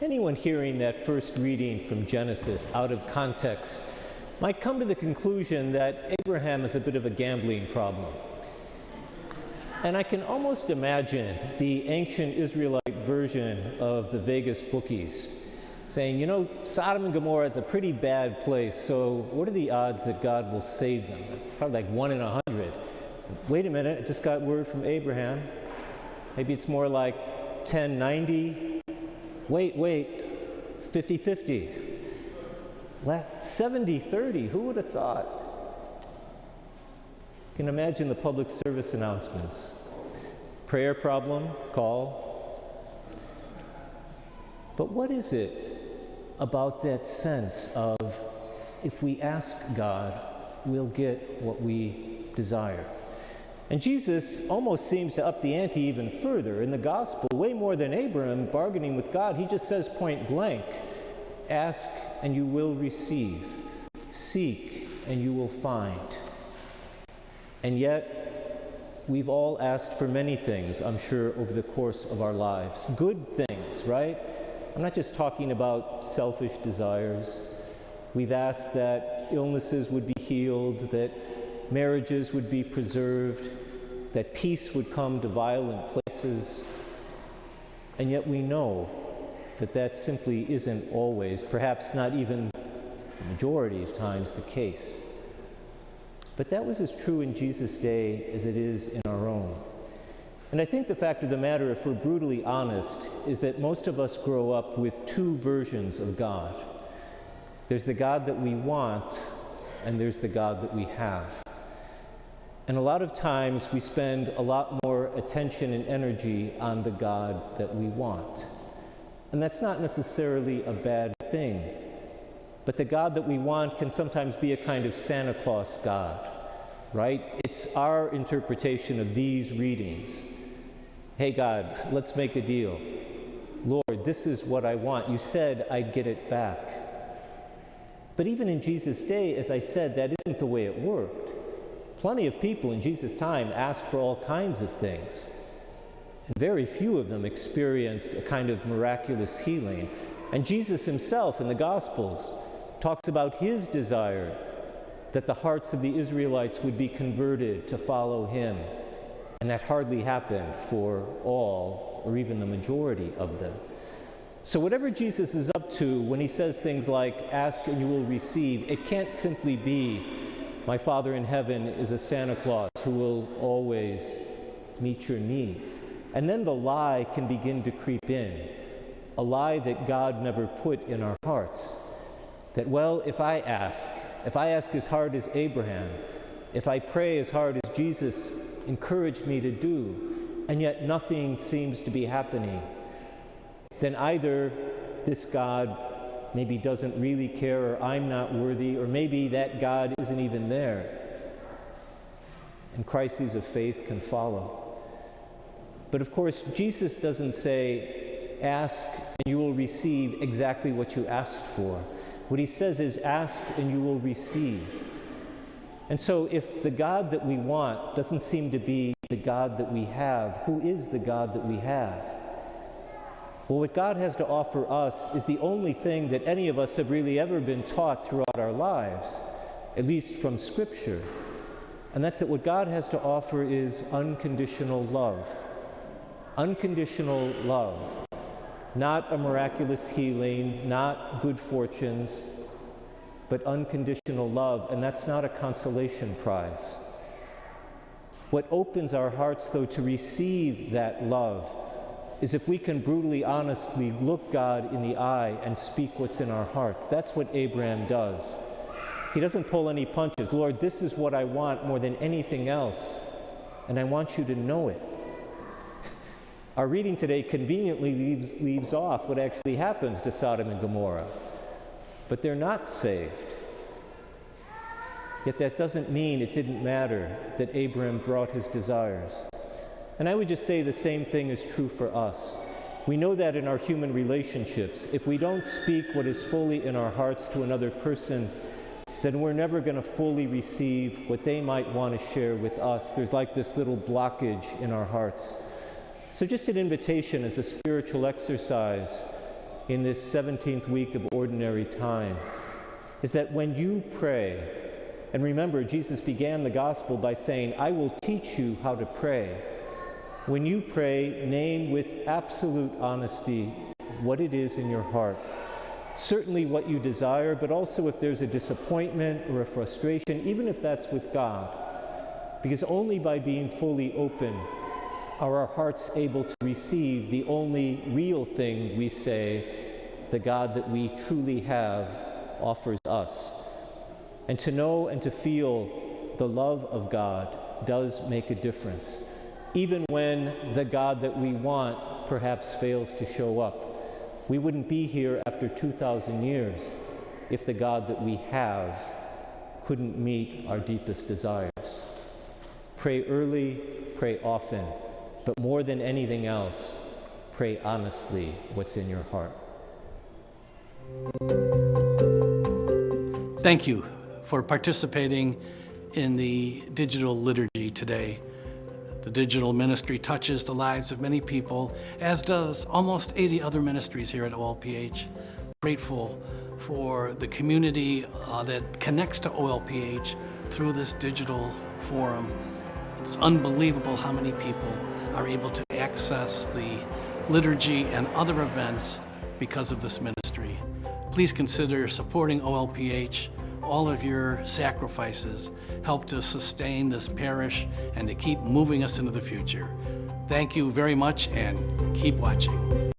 Anyone hearing that first reading from Genesis out of context might come to the conclusion that Abraham is a bit of a gambling problem. And I can almost imagine the ancient Israelite version of the Vegas bookies saying, you know, Sodom and Gomorrah is a pretty bad place, so what are the odds that God will save them? Probably like 1 in 100. Wait a minute, I just got word from Abraham. Maybe it's more like 10-90. Wait, 50-50. 70-30, who would have thought? You can imagine the public service announcements. Prayer problem, call. But what is it about that sense of if we ask God, we'll get what we desire? And Jesus almost seems to up the ante even further. In the gospel, way more than Abraham bargaining with God, he just says point blank, ask and you will receive. Seek and you will find. And yet, we've all asked for many things, I'm sure, over the course of our lives. Good things, right? I'm not just talking about selfish desires. We've asked that illnesses would be healed, that marriages would be preserved, that peace would come to violent places. And yet we know that that simply isn't always, perhaps not even the majority of times, the case. But that was as true in Jesus' day as it is in our own. And I think the fact of the matter, if we're brutally honest, is that most of us grow up with two versions of God. There's the God that we want, and there's the God that we have. And a lot of times we spend a lot more attention and energy on the God that we want. And that's not necessarily a bad thing. But the God that we want can sometimes be a kind of Santa Claus God, right? It's our interpretation of these readings. Hey God, let's make a deal. Lord, this is what I want. You said I'd get it back. But even in Jesus' day, as I said, that isn't the way it worked. Plenty of people in Jesus' time asked for all kinds of things. And very few of them experienced a kind of miraculous healing. And Jesus himself in the Gospels talks about his desire that the hearts of the Israelites would be converted to follow him. And that hardly happened for all, or even the majority of them. So whatever Jesus is up to when he says things like, ask and you will receive, it can't simply be, my Father in heaven is a Santa Claus who will always meet your needs. And then the lie can begin to creep in, a lie that God never put in our hearts. That, well, if I ask as hard as Abraham, if I pray as hard as Jesus encouraged me to do, and yet nothing seems to be happening, then either this God maybe doesn't really care, or I'm not worthy, or maybe that God isn't even there. And crises of faith can follow. But of course, Jesus doesn't say, ask and you will receive exactly what you asked for. What he says is, ask and you will receive. And so if the God that we want doesn't seem to be the God that we have, who is the God that we have? Well, what God has to offer us is the only thing that any of us have really ever been taught throughout our lives, at least from Scripture. And that's that what God has to offer is unconditional love. Unconditional love. Not a miraculous healing, not good fortunes, but unconditional love. And that's not a consolation prize. What opens our hearts, though, to receive that love is if we can brutally, honestly look God in the eye and speak what's in our hearts. That's what Abraham does. He doesn't pull any punches. Lord, this is what I want more than anything else, and I want you to know it. Our reading today conveniently leaves off what actually happens to Sodom and Gomorrah. But they're not saved. Yet that doesn't mean it didn't matter that Abraham brought his desires. And I would just say the same thing is true for us. We know that in our human relationships. If we don't speak what is fully in our hearts to another person, then we're never going to fully receive what they might want to share with us. There's like this little blockage in our hearts. So just an invitation as a spiritual exercise in this 17th week of ordinary time is that when you pray, and remember, Jesus began the gospel by saying, I will teach you how to pray. When you pray, name with absolute honesty what it is in your heart. Certainly what you desire, but also if there's a disappointment or a frustration, even if that's with God. Because only by being fully open are our hearts able to receive the only real thing we say the God that we truly have offers us. And to know and to feel the love of God does make a difference, even when the God that we want perhaps fails to show up. We wouldn't be here after 2,000 years if the God that we have couldn't meet our deepest desires. Pray early, pray often, but more than anything else, pray honestly what's in your heart. Thank you for participating in the digital liturgy today. The digital ministry touches the lives of many people, as does almost 80 other ministries here at OLPH. Grateful for the community that connects to OLPH through this digital forum. It's unbelievable how many people are able to access the liturgy and other events because of this ministry. Please consider supporting OLPH. All of your sacrifices help to sustain this parish and to keep moving us into the future. Thank you very much, and keep watching.